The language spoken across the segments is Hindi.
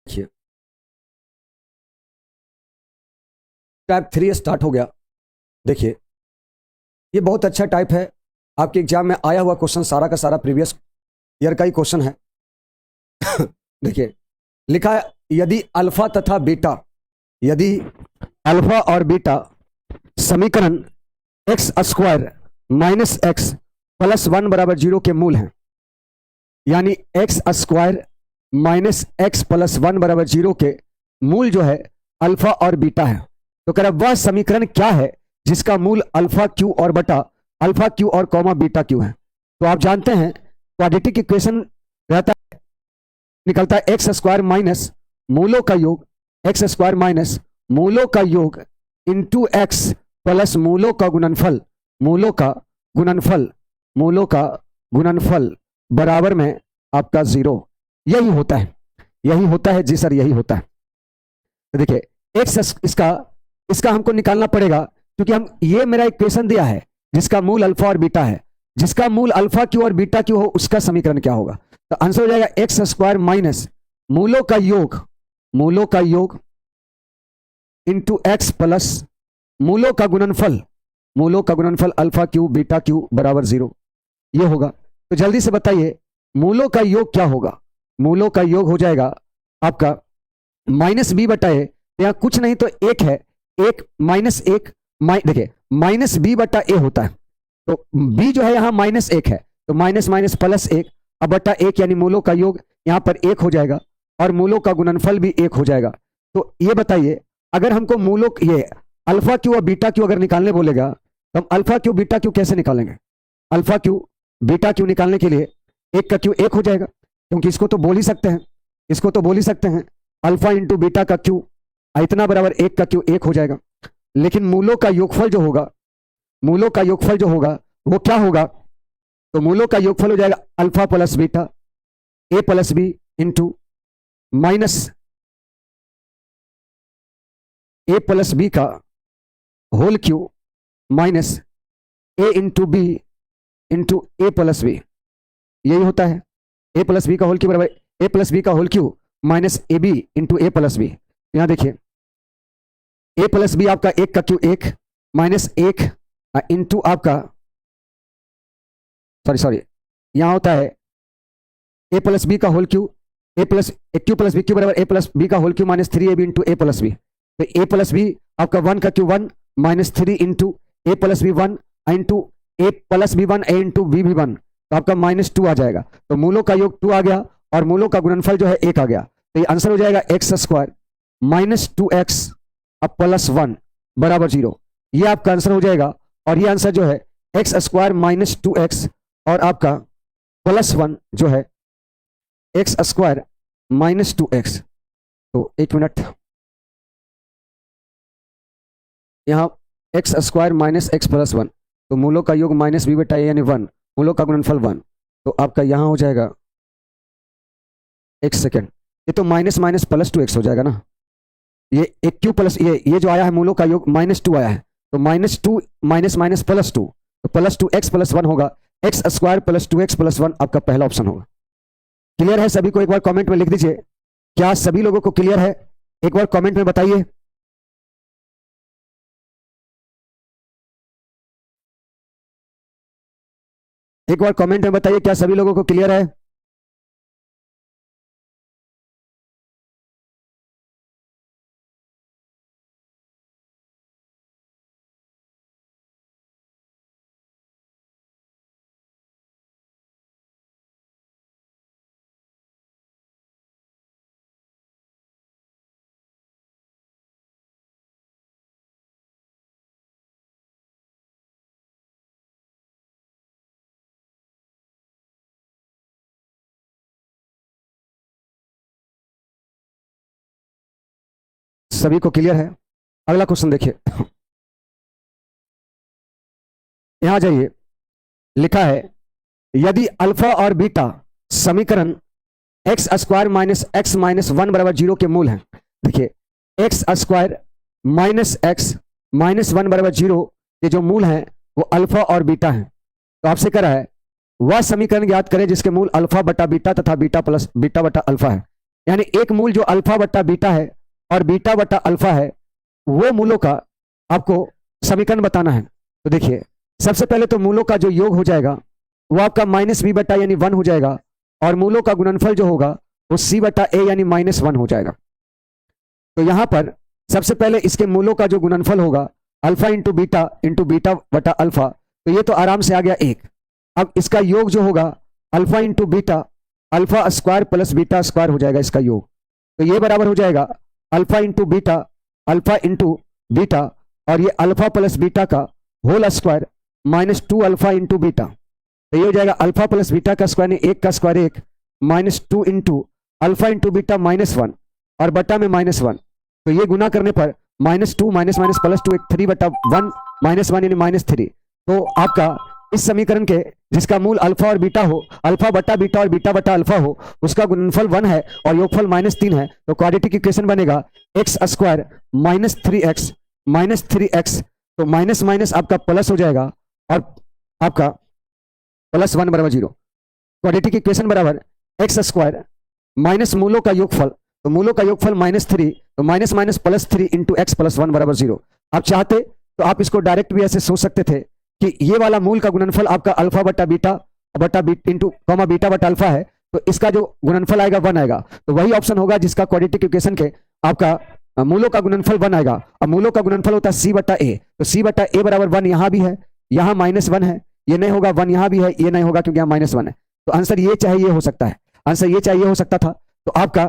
देखिए टाइप 3 स्टार्ट हो गया। देखिए ये बहुत अच्छा टाइप है, आपके एग्जाम में आया हुआ क्वेश्चन सारा का सारा प्रीवियस ईयर का ही क्वेश्चन है। देखिए लिखा है यदि अल्फा तथा बीटा, यदि अल्फा और बीटा समीकरण x square minus x plus 1 बराबर 0 के मूल हैं, यानी x square minus x plus 1 बराबर 0 के मूल जो है अल्फा और बीटा है, तो कह रहा वह समीकरण क्या है जिसका मूल अल्फा क्यू और बटा अल्फा क्यू और कॉमा बीटा क्यू है। तो आप जानते हैं क्वाड्रेटिक इक्वेशन रहता है, निकलता है एक्स स्क्वायर माइनस मूलों का योग, एक्स स्क्वायर माइनस मूलों का योग इंटू एक्स प्लस मूलों का गुणनफल, मूलों का गुणनफल, मूलों का गुणनफल बराबर में आपका 0। यही होता है, यही होता है जी सर, यही होता है। तो देखिए एक्स इसका हमको निकालना पड़ेगा, क्योंकि हम ये मेरा इक्वेशन दिया है जिसका मूल अल्फा और बीटा है, जिसका मूल अल्फा क्यू और बीटा क्यू हो उसका समीकरण क्या होगा। तो आंसर हो जाएगा एक्स स्क्वायर माइनस मूलों का योग, मूलों का योग इंटू एक्स प्लस मूलों का गुणनफल, मूलों का गुणनफल अल्फा क्यू बीटा क्यू बराबर 0। ये होगा। तो जल्दी से बताइए मूलों का योग क्या होगा। मूलों का योग हो जाएगा आपका माइनस बी बटा ए, यहां कुछ नहीं तो एक है, एक माइनस एक, देखिए माइनस बी बटा ए होता है, तो बी जो है यहां माइनस एक है, तो माइनस माइनस प्लस एक, अब बटा एक, यानी मूलों का योग यहां पर एक हो जाएगा और मूलों का गुणनफल भी एक हो जाएगा। तो ये बताइए अगर हमको मूलों ये अल्फा क्यू और बीटा क्यू अगर निकालने बोलेगा तो हम अल्फा क्यू बीटा क्यू कैसे निकालेंगे। अल्फा क्यू बीटा क्यू निकालने के लिए एक का क्यू एक हो जाएगा, क्योंकि इसको तो बोल ही सकते हैं, इसको तो बोल ही सकते हैं अल्फा इंटू बीटा का क्यू इतना बराबर एक का क्यू एक हो जाएगा। लेकिन मूलों का योगफल जो होगा, मूलों का योगफल जो होगा वो क्या होगा, तो मूलों का योगफल हो जाएगा alpha plus beta A plus B into minus A plus B का whole cube minus A into B into A plus B. यही होता है ए प्लस बी का होल क्यू बराबर ए प्लस बी का whole cube minus A B into A plus B. यहां देखिए ए प्लस बी आपका एक का क्यू एक माइनस एक इंटू आपका सॉरी यहां होता है ए प्लस बी का whole cube, A plus cube plus B cube बराबर ए प्लस बी का whole cube minus 3 A B into A plus B. तो ए प्लस बी आपका 1 का cube 1 minus 3 into A plus B 1 into A plus B 1 A into B भी 1, तो आपका माइनस 2 आ जाएगा। तो मूलों का योग 2 आ गया और मूलों का गुणनफल जो है 1 आ गया। तो ये आंसर हो जाएगा एक्स स्क्वायर माइनस 2x अब प्लस 1 बराबर 0। ये आपका आंसर हो जाएगा। और ये आंसर जो है एक्स स्क्वायर माइनस 2x और आपका प्लस 1 जो है एक्स स्क्वायर माइनस 2x। तो एक मिनट, यहां x square minus x plus 1, तो मूलों का योग माइनस बी बटा ए यानी 1, मूलों का गुणनफल 1, तो आपका यहां हो जाएगा एक सेकेंड, ये तो माइनस माइनस प्लस 2x हो जाएगा ना। ये एक क्यू प्लस ये जो आया है मूलों का योग माइनस 2 आया है, तो माइनस 2 माइनस माइनस प्लस 2, तो प्लस 2x प्लस 1 होगा, x square plus 2x plus 1 आपका पहला ऑप्शन होगा। क्लियर है सभी को? एक बार कमेंट में लिख दीजिए, क्या सभी लोगों को क्लियर है? एक बार कमेंट में बताइए। एक बार कमेंट में बताइए क्या सभी लोगों को क्लियर है? सभी को क्लियर है? अगला क्वेश्चन देखिए, यहां जाइए, लिखा है यदि अल्फा और बीटा समीकरण x square minus x minus 1 बराबर 0 के मूल हैं। देखिए x square minus x minus 1 बराबर 0 के जो मूल हैं वो अल्फा और बीटा हैं। तो आपसे कह रहा है वह समीकरण ज्ञात करें जिसके मूल अल्फा बटा बीटा तथा बीटा प्लस बीटा बटा अल्फा है। यानी एक मूल जो अल्फा बट्टा बीटा है और बीटा बट्टा अल्फा है, वो मूलों का आपको समीकरण बताना है। तो देखिए, सबसे पहले तो मूलों का जो योग हो जाएगा वो आपका माइनस बी बट्टा यानी 1 हो जाएगा, और मूलों का गुणनफल जो होगा वो सी बट्टा ए यानी -1 हो जाएगा। तो यहां पर सबसे पहले इसके मूलों का जो गुणनफल होगा अल्फा इंटू बीटा बटा अल्फा, तो ये तो आराम से आ गया 1। अब इसका योग जो होगा alpha into beta alpha square plus beta square हो जाएगा इसका योग। तो ये बराबर हो जाएगा अल्फा इंटू बीटा और ये अल्फा प्लस बीटा का whole square -2 alpha into beta. तो ये हो जाएगा अल्फा प्लस बीटा का स्क्वायर, 1 का square 1 -2 into alpha into beta -1 और बटा में -1। तो ये गुना करने पर -2 +2 एक 3 बटा 1 -1 यानी -3। तो आपका इस समीकरण के जिसका मूल अल्फा और बीटा हो, अल्फा बटा बीटा और बीटा बटा अल्फा हो, उसका गुणनफल 1 है और योगफल -3 है। तो क्वाड्रेटिक इक्वेशन बनेगा x स्क्वायर -3x तो माइनस माइनस आपका प्लस हो जाएगा और आपका +1 बराबर 0। क्वाड्रेटिक इक्वेशन बराबर x स्क्वायर माइनस मूलों का योगफल, तो मूलों का योगफल -3 तो माइनस माइनस +3 इंटू x +1 बराबर 0। आप चाहते तो आप इसको डायरेक्ट भी ऐसे सोच सकते थे कि ये वाला मूल का गुणनफल आपका अल्फा बटा बीटा इंटू कॉमा बीटा बटा अल्फा है, तो इसका जो गुणनफल आएगा 1 आएगा। तो वही ऑप्शन होगा जिसका क्वाड्रेटिक इक्वेशन के आपका मूलों का गुणनफल 1 आएगा, और मूलों का गुणनफल होता है c बटा a। तो c बटा a बराबर 1 यहां भी है, यहां -1 है, ये नहीं होगा, 1 यहां भी है, ये नहीं होगा क्योंकि यहां -1 है। तो आंसर ये चाहिए हो सकता है, आंसर ये चाहिए हो सकता था। तो आपका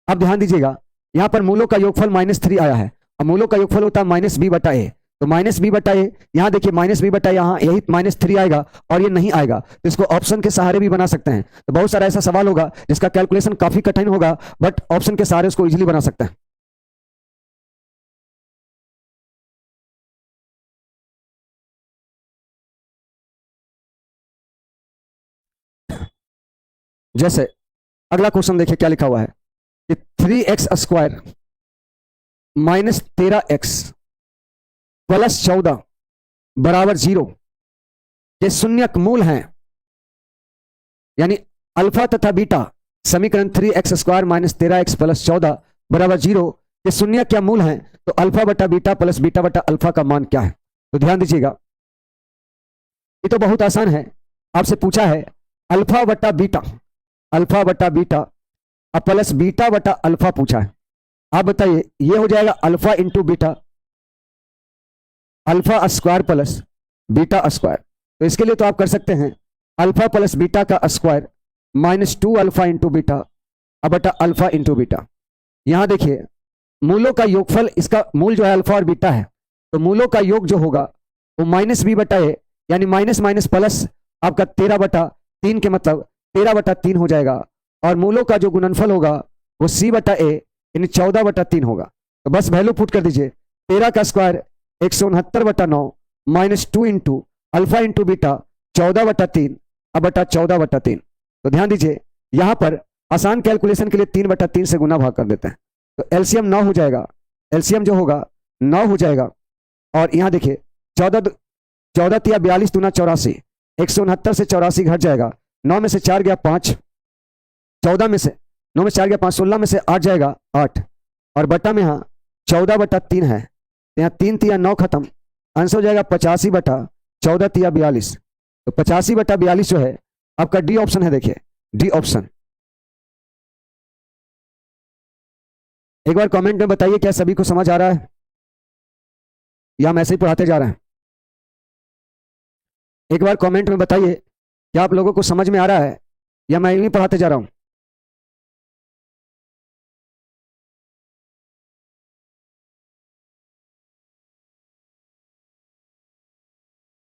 आप ध्यान दीजिएगा, यहां पर मूलों का योगफल -3 आया है और मूलों का योगफल होता है -b बटा a। तो -b बटा a, यहां देखिए -b बटा यहां यही -3 आएगा और ये नहीं आएगा, तो इसको ऑप्शन के सहारे भी बना सकते हैं। तो बहुत सारा ऐसा सवाल होगा जिसका कैलकुलेशन काफी कठिन होगा, बट ऑप्शन के सहारे उसको इजीली बना सकते हैं। जैसे अगला क्वेश्चन देखिए क्या लिखा हुआ है कि 3x स्क्वायर -13x प्लस 14 बराबर 0 के शून्यक मूल हैं, यानी अल्फा तथा बीटा समीकरण 3x स्क्वायर -13x प्लस 14 बराबर 0 के शून्य क्या मूल हैं, तो अल्फा बटा बीटा प्लस बीटा बटा अल्फा का मान क्या है। तो ध्यान दीजिएगा, ये तो बहुत आसान है। आपसे पूछा है अल्फा बटा बीटा अब प्लस बीटा बटा अल्फा पूछा है। आप बताइए, ये हो जाएगा alpha into beta alpha square plus beta square. तो इसके लिए तो आप कर सकते हैं अल्फा प्लस बीटा का स्क्वायर -2 अल्फा इंटू बीटा बटा अल्फा इंटू बीटा। यहां देखिए मूलों का योगफल, इसका मूल जो है अल्फा और बीटा है, तो मूलों का योग जो होगा वो -b बटा a यानी माइनस माइनस प्लस आपका 13/3 के मतलब 13/3 हो जाएगा, और मूलों का जो गुणनफल होगा वो c बटा a यानी 14/3 होगा। तो बस वैल्यू पुट कर दीजिए, 13 का square 169/9 -2 into alpha into beta 14/3 बटा 14/3। तो ध्यान दीजिए यहां पर आसान कैलकुलेशन के लिए 3/3 से गुना भाग कर देते हैं, तो एलसीएम 9 हो जाएगा, एलसीएम जो होगा 9 हो जाएगा। और यहां देखिए 14 तिया 42 दूना 84, 169 से 84 घट जाएगा, 9 में से 4 गया 5, 14 में से 9 में से 4 गया 5, 16 में से 8 जाएगा 8, और बटा में यहाँ 14/3 है, यहाँ 3 तिया 9 खत्म, आंसर हो जाएगा 85 बटा 14 तिया 42। तो 85/42 जो है आपका डी ऑप्शन है। देखिए डी ऑप्शन। एक बार कमेंट में बताइए क्या सभी को समझ आ रहा है या हम ऐसे ही पढ़ाते जा रहे हैं। एक बार कमेंट में बताइए क्या आप लोगों को समझ में आ रहा है या मैं यूं पढ़ाते जा रहा हूं।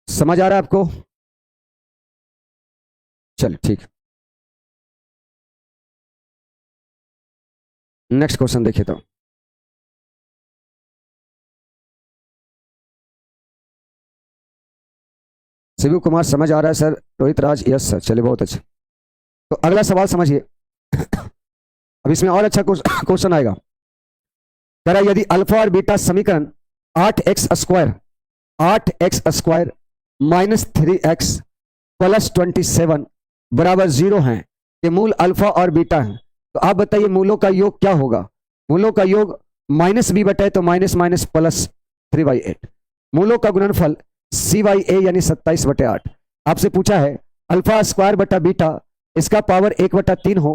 समझ आ रहा है आपको? चलिए ठीक, नेक्स्ट क्वेश्चन देखिए। तो शिव कुमार समझ आ रहा है sir, Rohit Raj yes sir, चलिए बहुत अच्छा। तो अगला सवाल समझिए अब इसमें और अच्छा क्वेश्चन आएगा। कह रहा यदि अल्फा और बीटा समीकरण 8x स्क्वायर -3x + 27 बराबर 0 हैं, के मूल अल्फा और बीटा हैं, तो आप बताइए मूलों का योग क्या होगा। मूलों का योग माइनस बी बटा तो माइनस माइनस प्लस 3/8। मूलों का गुणनफल C/A यानी 27/8। आपसे पूछा है अल्फा स्क्वायर बटा बीटा इसका पावर 1/3 हो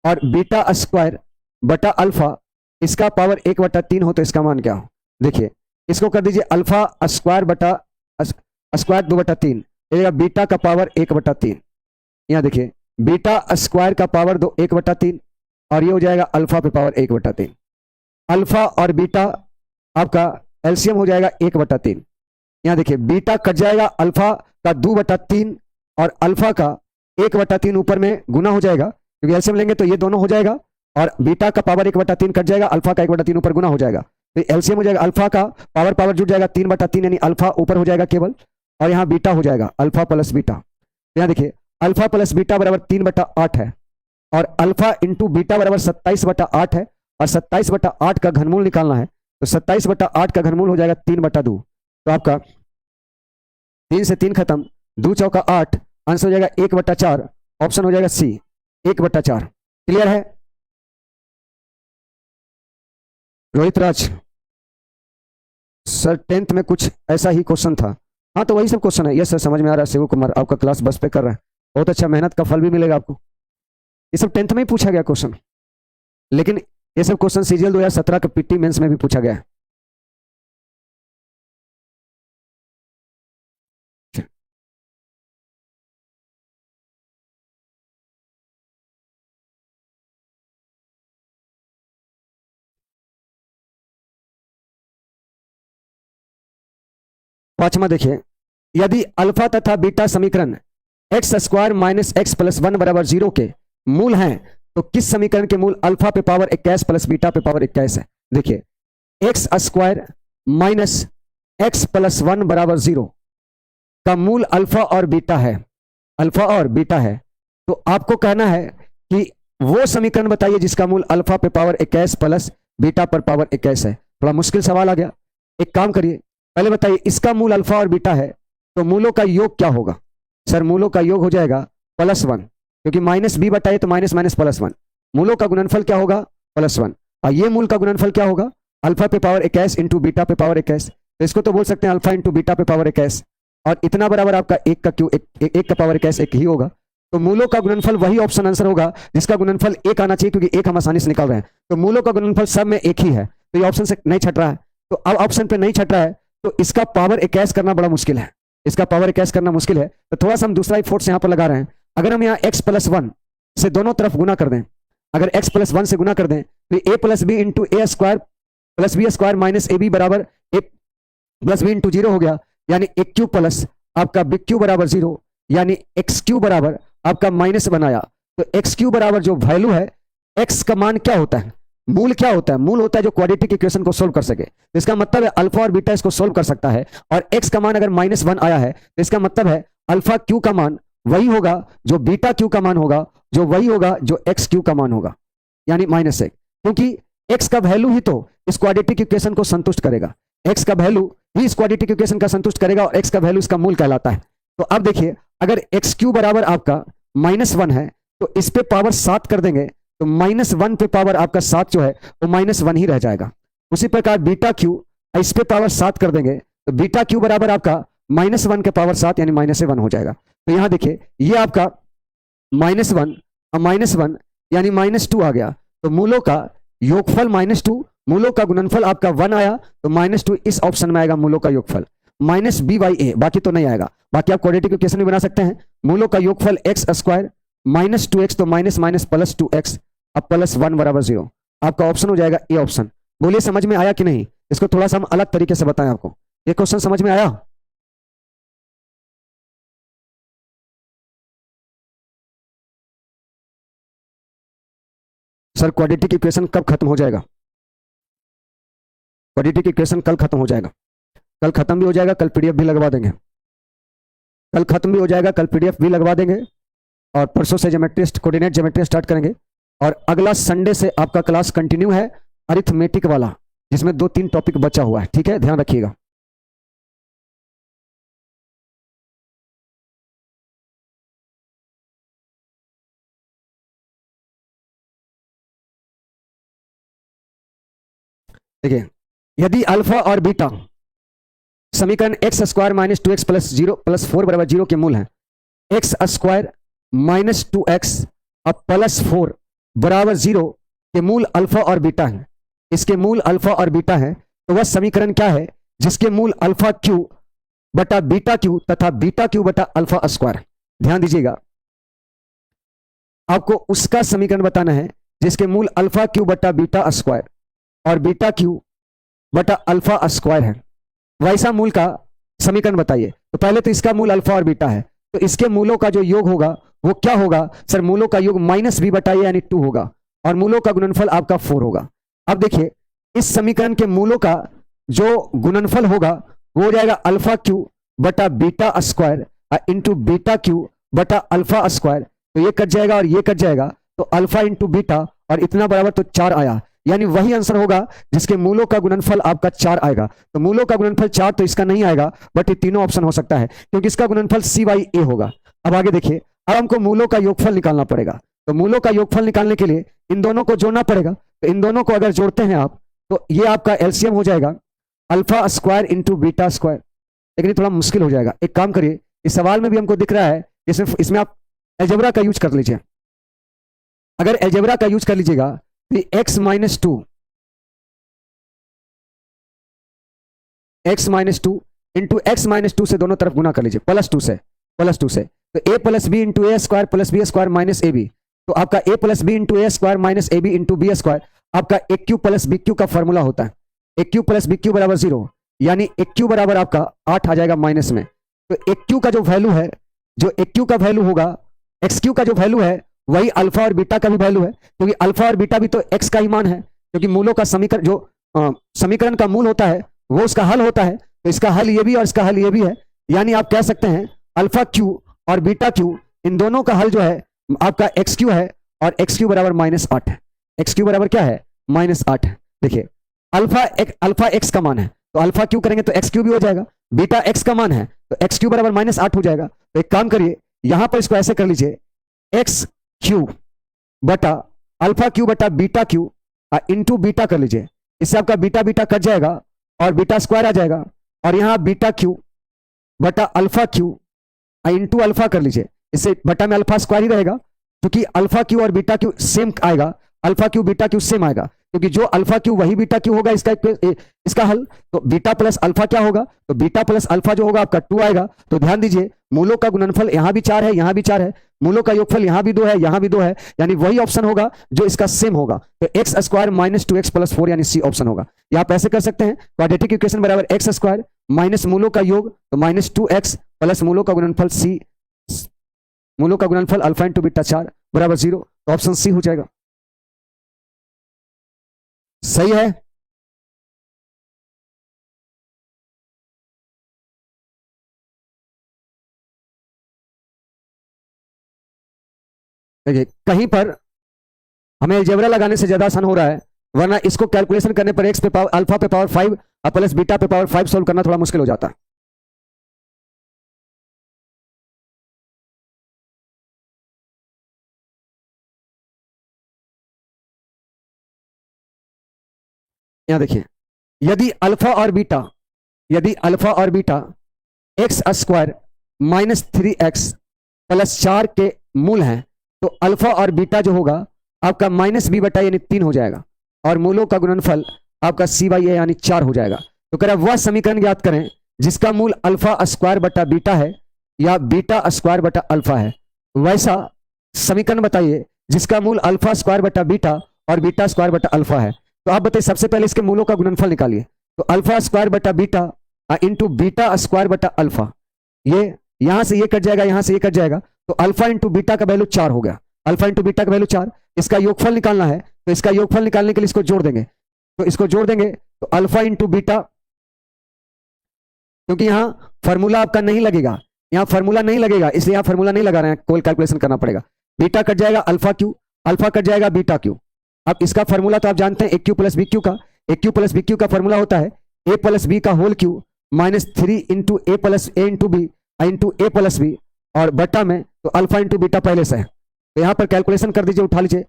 और बीटा स्क्वायर बटा अल्फा इसका पावर 1/3 हो तो इसका मान क्या हो। देखिए इसको कर दीजिए अल्फा स्क्वायर बटा स्क्वायर 2/3, बीटा का पावर 1/3। यहाँ देखिए बीटा स्क्वायर का पावर 1/3 और ये हो जाएगा अल्फा पे पावर 1/3। अल्फा और बीटा आपका एलसीएम हो जाएगा 1/3। यहाँ देखिए बीटा कट जाएगा, अल्फा का 2/3 और अल्फा का 1/3 ऊपर में गुना हो जाएगा, क्योंकि एलसीएम लेंगे तो ये दोनों हो जाएगा और बीटा का पावर 1/3 कट जाएगा, अल्फा का 1/3 ऊपर गुना हो जाएगा, तो एलसीएम हो जाएगा अल्फा का पावर पावर जुड़ जाएगा 3/3 यानी अल्फा ऊपर हो जाएगा केवल और यहाँ बीटा हो जाएगा अल्फा प्लस बीटा। तो यहाँ देखिए अल्फा प्लस बीटा बराबर 3/8 है और अल्फा इंटू बीटा बराबर 27/8 है और 27/8 का घनमूल निकालना है तो 27/8 का घनमूल हो जाएगा 3/2। तो आपका 3 से 3 खत्म, 2 चौका 8, आंसर हो जाएगा 1/4। ऑप्शन हो जाएगा सी 1/4। क्लियर है रोहित राज सर? 10th में कुछ ऐसा ही क्वेश्चन था। हाँ तो वही सब क्वेश्चन है। यस सर समझ में आ रहा है। शिव कुमार आपका क्लास बस पे कर रहा है, बहुत अच्छा, मेहनत का फल भी मिलेगा आपको। ये सब 10th में ही पूछा गया क्वेश्चन, लेकिन ये सब क्वेश्चन सीजीएल 2017 के पीटी मेंस में भी पूछा गया है। 5वां देखिए यदि अल्फा तथा बीटा समीकरण x square minus x plus 1 बराबर 0 के मूल हैं तो किस समीकरण के मूल अल्फा पे पावर 21 प्लस बीटा पे पावर 21 है। देखिए x square minus x plus 1 बराबर 0 का मूल अल्फा और बीटा है, अल्फा और बीटा है। तो आपको कहना है कि वो समीकरण बताइए जिसका मूल अल्फा पे पावर 21 प्लस बीटा पर पावर 21 है। थोड़ा मुश्किल सवाल आ गया, एक काम करिए पहले बताइए इसका मूल अल्फा और बीटा है तो मूलों का योग क्या होगा। सर मूलों का योग हो जाएगा +1, क्योंकि माइनस बी बताइए तो माइनस माइनस +1। मूलों का गुणनफल क्या होगा +1 और ये मूल का गुणनफल क्या होगा अल्फा पे पावर 21 इंटू बीटा पे पावर 21। तो इसको तो बोल सकते हैं अल्फा इंटू बीटा पे पावर 21 और इतना बराबर आपका एक का क्यू एक का पावर 21 एक ही होगा। तो मूलों का गुणनफल वही ऑप्शन आंसर होगा जिसका गुणनफल एक आना चाहिए, क्योंकि एक हम आसानी से निकाल रहे हैं। तो मूलों का गुणनफल सब में एक ही है, तो ये ऑप्शन से नहीं छट रहा है। तो अब ऑप्शन पे नहीं छट रहा है तो इसका पावर 21 करना बड़ा मुश्किल है, इसका पावर 21 करना मुश्किल है। तो थोड़ा सा हम दूसरा ही फोर्स यहाँ पर लगा रहे हैं। अगर हम यहाँ x + 1 से दोनों तरफ गुना कर दें, अगर x + 1 से गुना कर दें तो a + b into A square plus B square minus A B बराबर a + b इंटू 0 हो गया, यानी एक क्यू प्लस आपका बिग क्यू बराबर 0, यानी एक्स क्यू बराबर आपका माइनस बनाया। तो एक्स क्यू बराबर जो वैल्यू है, एक्स का मान क्या होता है, मूल क्या होता है, मूल होता है जो क्वाड्रेटिक इक्वेशन को सोल्व कर सके। तो इसका मतलब है अल्फा और बीटा इसको सोल्व कर सकता है और एक्स का मान अगर -1 आया है तो इसका मतलब है अल्फा क्यू का मान वही होगा जो बीटा क्यू का मान होगा, जो वही होगा जो एक्स क्यू का मान होगा, यानी -1, क्योंकि एक्स का वैल्यू ही तो इस क्वाड्रेटिक इक्वेशन को संतुष्ट करेगा। एक्स का वैल्यू ही इस क्वाड्रेटिक इक्वेशन का संतुष्ट करेगा और एक्स का वैल्यू इसका मूल कहलाता है। तो अब देखिए अगर एक्स क्यू बराबर आपका -1 है तो इस पे पावर 7 कर देंगे तो -1 पे पावर आपका 7 जो है वो -1 ही रह जाएगा। उसी प्रकार बीटा क्यू इस पे पावर 7 कर देंगे तो बीटा क्यू बराबर आपका -1 के पावर 7 यानी -1 हो जाएगा। तो यहां देखिए ये आपका -1 और -1 यानी -2 आ गया। तो मूलों का योगफल -2, मूलों का गुणनफल आपका 1 आया तो -2 इस ऑप्शन में आएगा मूलों का योगफल -b/a, बाकी तो नहीं आएगा। बाकी आप क्वाड्रेटिक इक्वेशन भी बना सकते हैं। मूलों का योगफल एक्स स्क्वायर -2x तो माइनस माइनस +2x अब +1 बराबर 0, आपका ऑप्शन हो जाएगा ए ऑप्शन। बोलिए समझ में आया कि नहीं, इसको थोड़ा सा हम अलग तरीके से बताएं आपको। ये क्वेश्चन समझ में आया? सर क्वाड्रेटिक इक्वेशन कब खत्म हो जाएगा? क्वाड्रेटिक इक्वेशन कल खत्म हो जाएगा, कल खत्म भी हो जाएगा, कल पीडीएफ भी लगवा देंगे, कल खत्म भी हो जाएगा, कल पीडीएफ भी लगवा देंगे और परसों से ज्योमेट्री कोऑर्डिनेट ज्योमेट्री स्टार्ट करेंगे और अगला संडे से आपका क्लास कंटिन्यू है अरिथमेटिक वाला, जिसमें 2-3 टॉपिक बचा हुआ है। ठीक है, ध्यान रखिएगा। देखिए, यदि अल्फा और बीटा समीकरण x square minus 2x plus 0 plus 4 बराबर 0 के मूल हैं, एक्स स्क्वायर माइनस 2x अब प्लस 4 बराबर 0 के मूल अल्फा और बीटा हैं, इसके मूल अल्फा और बीटा हैं, तो वह समीकरण क्या है जिसके मूल अल्फा क्यू बटा बीटा क्यू तथा बीटा क्यू बटा अल्फा स्क्वायर। ध्यान दीजिएगा, आपको उसका समीकरण बताना है जिसके मूल अल्फा क्यू बटा बीटा स्क्वायर और बीटा क्यू बटा अल्फा स्क्वायर है। वैसा मूल का समीकरण बताइए। तो पहले तो इसका मूल अल्फा और बीटा है, तो इसके मूलों का जो योग होगा वो क्या होगा सर? मूलों का योग माइनस बी बटा ए यानी 2 होगा और मूलों का गुणनफल आपका 4 होगा। अब देखिए, इस समीकरण के मूलों का जो गुणनफल होगा वो हो जाएगा अल्फा क्यू बटा beta square into beta Q बटा अल्फा स्क्वायर। तो ये कट जाएगा और ये कट जाएगा, तो अल्फा इंटू बीटा और इतना बराबर तो 4 आया, यानी वही आंसर होगा जिसके मूलों का गुणनफल आपका 4 आएगा। तो मूलों का गुणनफल 4 तो इसका नहीं आएगा, बट ये तीनों ऑप्शन हो सकता है क्योंकि इसका गुणनफल सी बाई ए होगा। अब आगे देखिए, अब हमको मूलों का योगफल निकालना पड़ेगा। तो मूलों का योगफल निकालने के लिए इन दोनों को जोड़ना पड़ेगा। तो इन दोनों को अगर जोड़ते हैं आप तो ये आपका एलसीएम हो जाएगा alpha square into beta square, लेकिन ये थोड़ा मुश्किल हो जाएगा। एक काम करिए, इस सवाल में भी हमको दिख रहा है इसमें आप अलजेब्रा का यूज कर लीजिए। अगर अलजेब्रा का यूज कर लीजिएगा तो x minus two into x minus 2 से दोनों तरफ गुना कर लीजिए, प्लस टू से तो A plus B into A square plus B square minus A B. तो आपका A plus B into A square minus A B into B square आपका A cube plus B cube का फॉर्मूला होता है। A cube plus B cube बराबर 0, यानी ए क्यू बराबर आपका 8 आ जाएगा माइनस में। तो ए क्यू का जो वैल्यू है, जो ए क्यू का वैल्यू होगा, एक्स क्यू का जो वैल्यू है वही अल्फा और बीटा का भी वैल्यू है, क्योंकि अल्फा और बीटा भी तो एक्स का ही मान है, क्योंकि मूलों का समीकरण जो समीकरण का मूल होता है वो उसका हल होता है। तो इसका हल ये भी और इसका हल ये भी है, यानी आप कह सकते हैं अल्फा क्यू और बीटा क्यू इन दोनों का हल जो है आपका एक्स क्यू है और एक्स क्यू बराबर -8 है। एक्स क्यू बराबर क्या है? -8 है। देखिए, अल्फा एक्स का मान है तो अल्फा क्यू करेंगे तो एक्स क्यू भी हो जाएगा, बीटा एक्स का मान है तो एक्स क्यू बराबर -8 हो जाएगा। तो एक काम करिए, यहां पर इसको ऐसे कर लीजिए, एक्स क्यू बटा अल्फा क्यू बटा बीटा क्यू इंटू बीटा कर लीजिए। इससे आपका बीटा बीटा कट जाएगा और बीटा स्क्वायर आ जाएगा, और यहां बीटा क्यू बटा अल्फा क्यू इंटू अल्फा कर लीजिए। इससे बटा में अल्फा स्क्वायर ही रहेगा, क्योंकि अल्फा क्यू और बीटा क्यू सेम आएगा, alpha Q beta Q same आएगा, क्योंकि जो अल्फा क्यू वही बीटा क्यू होगा इसका हल। तो बीटा प्लस अल्फा क्या होगा? तो बीटा प्लस अल्फा जो होगा आपका 2 आएगा। तो ध्यान दीजिए, मूलों का गुणनफल यहां भी 4 है, यहां भी 4 है, मूलों का योगफल यहां भी 2 है, यहां भी 2 है, यानी वही ऑप्शन होगा जो इसका सेम होगा। तो x square minus 2x plus 4 यानी सी ऑप्शन होगा। या आप ऐसे कर सकते हैं, क्वाड्रेटिक इक्वेशन बराबर एक्स स्क्वायर माइनस मूलों का योग तो -2x प्लस मूलों का गुणनफल सी, मूलों का गुणनफल अल्फा इंटू बीटा 4 बराबर 0। तो ऑप्शन सी हो जाएगा। सही है। देखिए, कहीं पर हमें अलजेब्रा लगाने से ज्यादा आसान हो रहा है, वरना इसको कैलकुलेशन करने पर एक्स पे पावर अल्फा पे पावर 5 और प्लस बीटा पे पावर 5 सोल्व करना थोड़ा मुश्किल हो जाता है। यहां देखिए, यदि अल्फा और beta x square -3x plus 4 के मूल हैं, तो अल्फा और बीटा जो होगा आपका -b बटा यानी 3 हो जाएगा, और मूलों का गुणनफल आपका c बाई ए यानी 4 हो जाएगा। तो कह रहा वह समीकरण याद करें जिसका मूल अल्फा स्क्वायर बटा बीटा है या बीटा स्क्वायर बटा अल्फा है। वैसा समीकरण बताइए जिसका मूल अल्फा स्क्वायर बटा बीटा और बीटा स्क्वायर बटा अल्फा है। तो आप बताइए, सबसे पहले इसके मूलों का गुणनफल निकालिए। तो अल्फा स्क्वायर बटा बीटा इंटू बीटा स्क्वायर बटा अल्फा, ये यहां से ये कट जाएगा, यहां से ये कट जाएगा, तो अल्फा इंटू बीटा का वैल्यू 4 हो गया। अल्फा इंटू बीटा का वैल्यू 4, इसका योगफल निकालना है, तो इसका योगफल निकालने के लिए इसको जोड़ देंगे। तो इसको जोड़ देंगे तो अल्फा इंटू बीटा, क्योंकि यहां फॉर्मूला आपका नहीं लगेगा, यहां फॉर्मूला नहीं लगेगा, इसलिए यहां फॉर्मूला नहीं लगा रहे हैं, कोई कैलकुलेशन करना पड़ेगा। बीटा कट जाएगा अल्फा क्यू, अल्फा कट जाएगा बीटा क्यू। अब इसका फॉर्मूला तो आप जानते हैं, ए क्यू प्लस बी क्यू का, ए क्यू प्लस बी क्यू का फॉर्मूला होता है ए प्लस बी का whole Q -3 into A plus A into B into A plus B, और बटा में तो अल्फा इंटू बीटा पहले से है। तो यहां पर कैलकुलेशन कर दीजिए, उठा लीजिए,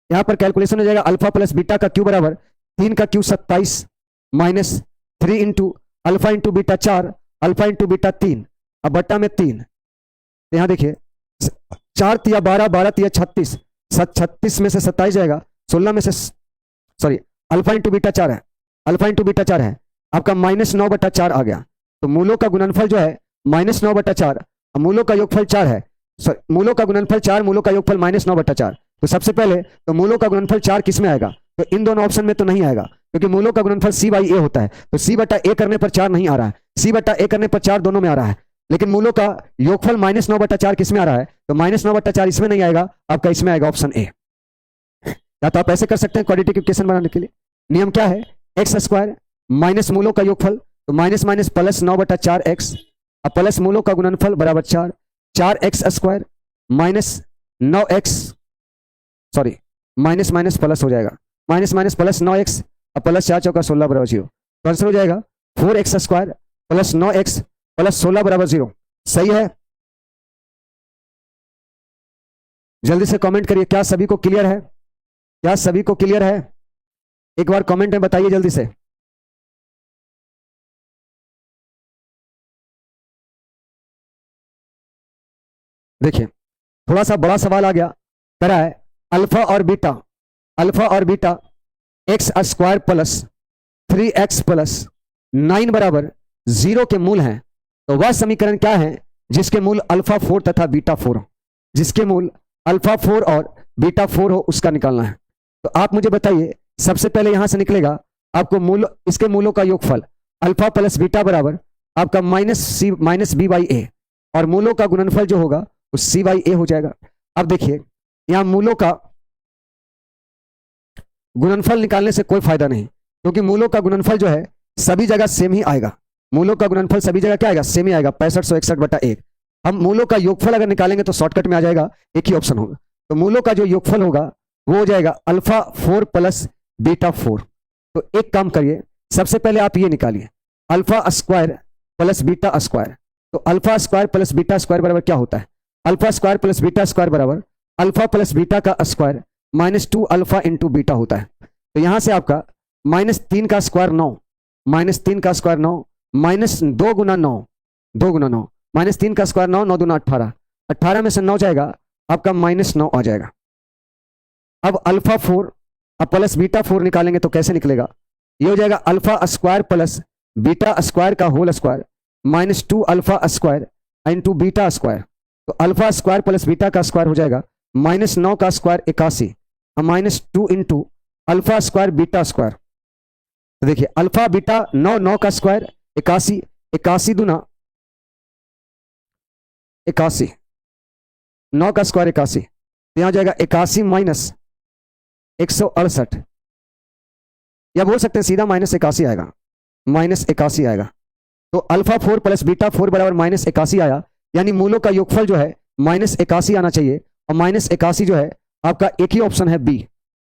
यहां पर कैलकुलेशन हो जाएगा अल्फा प्लस बीटा का क्यू बराबर 3 का Q 27 minus 3 into alpha into beta 4, alpha into beta 3, अब बट्टा में 3। यहां देखिए 4 तिया 12, 12 तिया 36, 36 में से 27 जाएगा, 16 में से सॉरी अल्फा इंटू बीटा 4 है, अल्फा इंटू बीटा 4 है, आपका -9/4 आ गया। तो मूलों का गुणनफल जो है -9/4, मूलों का योगफल 4 है, मूलों का गुणनफल 4, मूलों का योगफल -9/4। तो सबसे पहले तो मूलों का गुणनफल 4 किस में आएगा? तो इन दोनों ऑप्शन में तो नहीं आएगा, क्योंकि मूलों का गुणनफल C/A होता है। तो C/A करने पर 4 नहीं आ रहा है, C/A करने पर 4 दोनों में आ रहा है, लेकिन मूलों का योगफल -9/4 किस में आ रहा है? तो -9/4 इसमें नहीं आएगा, आपका इसमें आएगा ऑप्शन ए। या तो आप ऐसे कर सकते हैं क्वाड्रेटिक इक्वेशन बनाने के लिए, नियम क्या है? x² माइनस मूलों का योगफल, तो माइनस माइनस प्लस 9/4x, अब प्लस मूलों का गुणनफल बराबर 4, 4x² minus 9x, sorry minus minus plus हो जाएगा, माइनस माइनस प्लस 9x, अब प्लस 4 चौका 16 बराबर 0, तो आंसर हो जाएगा 4x² प्लस 9x प्लस 16 बराबर 0। सही है? जल्दी से कमेंट करिए, क्या सभी को क्लियर है? क्या सभी को क्लियर है? एक बार कमेंट में बताइए जल्दी से। देखिए थोड़ा सा बड़ा सवाल आ गया, कह रहा है अल्फा और beta x² plus 3x plus 9 बराबर 0 के मूल हैं, तो वह समीकरण क्या है जिसके मूल अल्फा 4 तथा बीटा 4 हो? जिसके मूल अल्फा 4 और बीटा 4 हो उसका निकालना है। तो आप मुझे बताइए, सबसे पहले यहां से निकलेगा आपको मूल, इसके मूलों का योगफल अल्फा प्लस बीटा बराबर आपका माइनस b/a, और मूलों का गुणनफल जो होगा वो c/a हो जाएगा। अब देखिए यहां मूलों का गुणनफल निकालने से कोई फायदा नहीं, क्योंकि मूलों का गुणनफल जो है सभी जगह सेम ही आएगा। मूलों का गुणनफल सभी जगह क्या आएगा? सेम ही आएगा, 6561/1। हम मूलों का योगफल अगर निकालेंगे तो शॉर्टकट में आ जाएगा, एक ही ऑप्शन होगा। तो मूलों का जो योगफल होगा वो हो जाएगा अल्फा 4 प्लस बीटा 4। तो एक काम करिए, सबसे पहले आप ये निकालिए alpha square plus beta square. तो alpha square plus beta square बराबर क्या होता है? Alpha square plus beta square बराबर अल्फा प्लस बीटा का स्क्वायर -2 अल्फा इंटू बीटा होता है। तो यहां से आपका -3 का स्क्वायर 9, -3 का स्क्वायर 9, -2 गुना 9, 2 गुना 9, -3 का स्क्वायर 9, 9 दूना 18, 18 में से 9 जाएगा आपका -9 आ जाएगा। अब अल्फा 4 अब प्लस बीटा 4 निकालेंगे तो कैसे निकलेगा? ये हो जाएगा alpha square plus beta square का whole square -2 alpha square into beta square. तो अल्फा स्क्वायर प्लस बीटा का स्क्वायर हो जाएगा -9 का square 81, -2 into alpha square beta square. तो देखिए अल्फा बीटा 9, 9 का स्क्वायर 81, 81 दूना 81, 9 का स्क्वायर 81, तो यहां जाएगा 81 माइनस 168, या बोल सकते हैं सीधा -81 आएगा, -81 आएगा। तो अल्फा 4 प्लस बीटा 4 बराबर -81 आया, यानी मूलों का योगफल जो है -81 आना चाहिए, और -81 जो है आपका एक ही ऑप्शन है बी,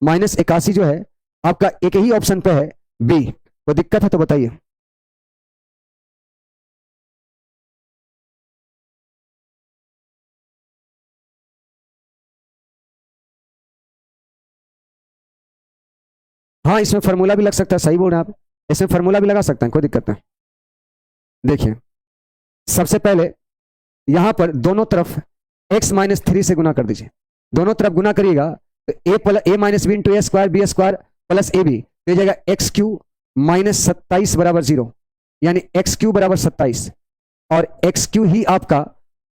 -81 जो है आपका एक ही ऑप्शन पे है बी। तो दिक्कत है तो बताइए। हाँ इसमें फार्मूला भी लग सकता है, सही बोल रहे हैं आप, इसमें फार्मूला भी लगा सकते हैं, कोई दिक्कत नहीं। देखिए सबसे पहले यहां पर दोनों तरफ x-3 से गुना कर दीजिए, दोनों तरफ गुना करिएगा तो a minus B into A square B square plus A B, तो हो जाएगा x³ माइनस 27 बराबर 0, यानी x³ बराबर 27, और x³ ही आपका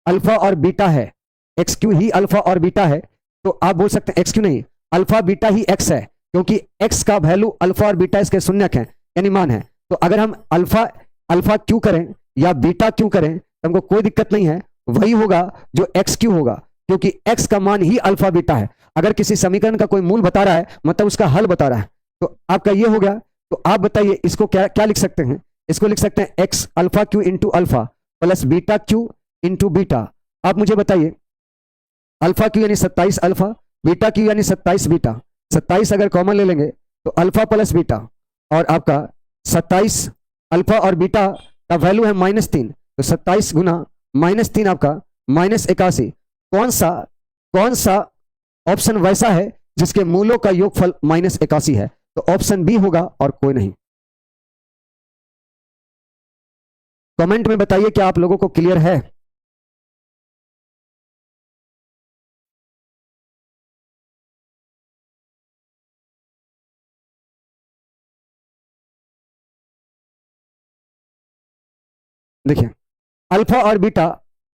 अल्फा और बीटा है, x³ ही अल्फा और बीटा है। तो आप बोल सकते हैं x³ नहीं, अल्फा बीटा ही x है, क्योंकि x का वैल्यू अल्फा और बीटा इसके शून्यक है, यानी मान है। तो अगर हम अल्फा क्यू करें या बीटा क्यू करें तो हमको कोई दिक्कत नहीं है, वही होगा जो x³ होगा, क्योंकि x का मान ही अल्फा बीटा है। अगर किसी समीकरण का कोई मूल बता रहा है मतलब उसका हल बता रहा है, तो आपका ये हो गया। तो आप बताइए इसको क्या क्या लिख सकते हैं? इसको लिख सकते हैं x alpha Q into alpha plus beta Q into beta. आप मुझे बताइए अल्फा क्यू यानी 27 अल्फा, बीटा क्यू यानी 27 बीटा, 27 अगर कॉमन ले लेंगे तो अल्फा प्लस बीटा, और आपका 27 अल्फा और बीटा का वैल्यू है -3, तो 27 गुना -3 आपका -81। कौन सा ऑप्शन वैसा है जिसके मूलों का योगफल -81 है? तो ऑप्शन बी होगा और कोई नहीं। कमेंट में बताइए क्या आप लोगों को क्लियर है। देखिए, अल्फा और बीटा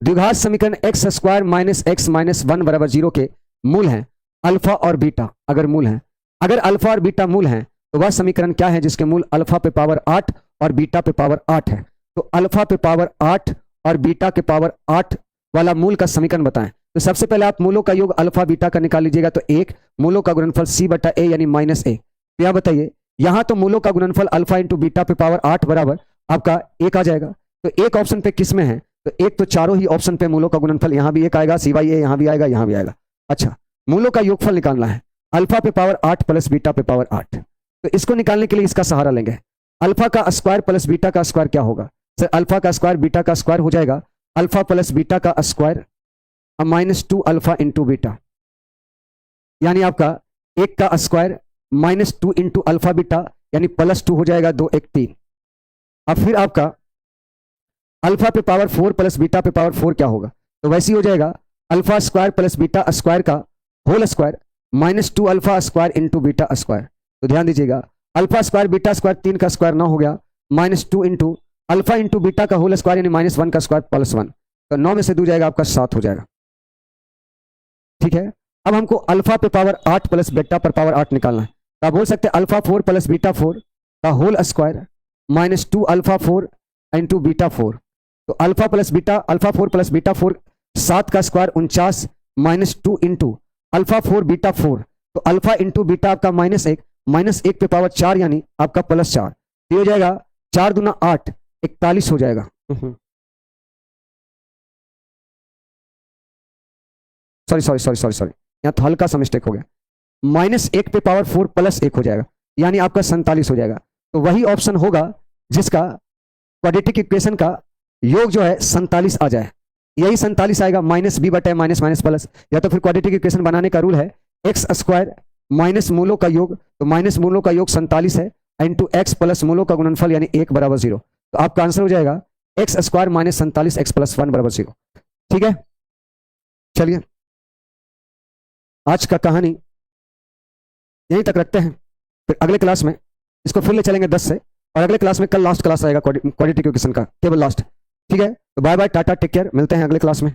द्विघात समीकरण x square minus x minus one बराबर 0 के मूल हैं। अल्फा और बीटा अगर मूल हैं, अगर अल्फा और बीटा मूल हैं तो वह समीकरण क्या है जिसके मूल अल्फा पे पावर 8 और बीटा पे पावर 8 है। तो अल्फा पे पावर 8 और बीटा के पावर 8 वाला मूल का समीकरण बताएं। तो सबसे पहले आप मूलों का योग अल्फा बीटा का निकाल लीजिएगा, तो एक मूलों का गुणनफल सी बटा ए यानी माइनस ए। तो यह बताइए, यहां तो मूलों का गुणनफल अल्फा इंटू बीटा पे पावर 8 बराबर आपका एक आ जाएगा। तो एक ऑप्शन पे किस में है, तो एक तो चारों ही ऑप्शन पे मूलों का गुणनफल, यहां भी एक आएगा, सिवाय ए यहां भी आएगा, यहां भी आएगा। अच्छा, मूलों का योगफल निकालना है, अल्फा पे पावर 8 प्लस बीटा पे पावर 8। तो इसको निकालने के लिए इसका सहारा लेंगे। अल्फा का स्क्वायर प्लस बीटा का स्क्वायर क्या होगा सर, अल्फा का स्क्वायर बीटा का स्क्वायर हो जाएगा अल्फा प्लस बीटा का square minus 2 alpha into beta, यानी आपका एक का square minus 2 into alpha beta यानी प्लस 2 हो जाएगा, 2 1 3। अब फिर आपका अल्फा पे पावर 4 प्लस बीटा पे पावर 4 क्या होगा, तो वैसे ही हो जाएगा alpha square plus beta square का whole square minus 2 alpha square into beta square. तो ध्यान दीजिएगा, अल्फा स्क्वायर बीटा स्क्वायर 3 का स्क्वायर 9 हो गया, minus 2 into alpha into beta का होल स्क्वायर यानी माइनस 1 का स्क्वायर प्लस 1। तो 9 में से 2 जाएगा आपका 7 हो जाएगा। ठीक है, अब हमको अल्फा पे पावर 8 प्लस बीटा पर पावर 8 निकालना है। तो आप बोल सकते हैं अल्फा 4 प्लस बीटा 4 का whole square minus 2 alpha 4 into beta 4। तो alpha plus beta, alpha 4 plus beta 4 7 का square 49 minus 2 into alpha 4 beta 4। तो अल्फा इंटू बीटा आपका माइनस 1 पे पावर 4 यानी आपका प्लस 4। ये हो जाएगा 4 दूना 8 41 हो जाएगा। Sorry sorry sorry sorry sorry, यहाँ तो हल्का सा मिस्टेक हो गया। माइनस 1 पे पावर 4 प्लस 1 हो जाएगा, यानी आपका 47 हो जाएगा। तो वही ऑप्शन होगा जिसका क्वाड्रेटिक इक्वेशन का योग जो है 47 आ जाए, यही 47 आएगा, माइनस बी बटे माइनस माइनस प्लस। या तो फिर क्वाड्रेटिक इक्वेशन बनाने का रूल है एक्स स्क्वायर माइनस मूलों का योग, तो माइनस मूलों का योग 47 है इंटू एक्स प्लस मूलों का गुणनफल यानी 1 बराबर 0। तो आपका आंसर हो जाएगा x square minus 47 x plus 1 बराबर 0। ठीक है, चलिए आज का कहानी यहीं तक रखते हैं, फिर अगले क्लास में इसको फिर ले चलेंगे 10 से, और अगले क्लास में कल लास्ट क्लास आएगा क्वाड्रेटिक इक्वेशन का, केवल लास्ट। ठीक है, तो bye bye, tata, take care, मिलते हैं अगले क्लास में।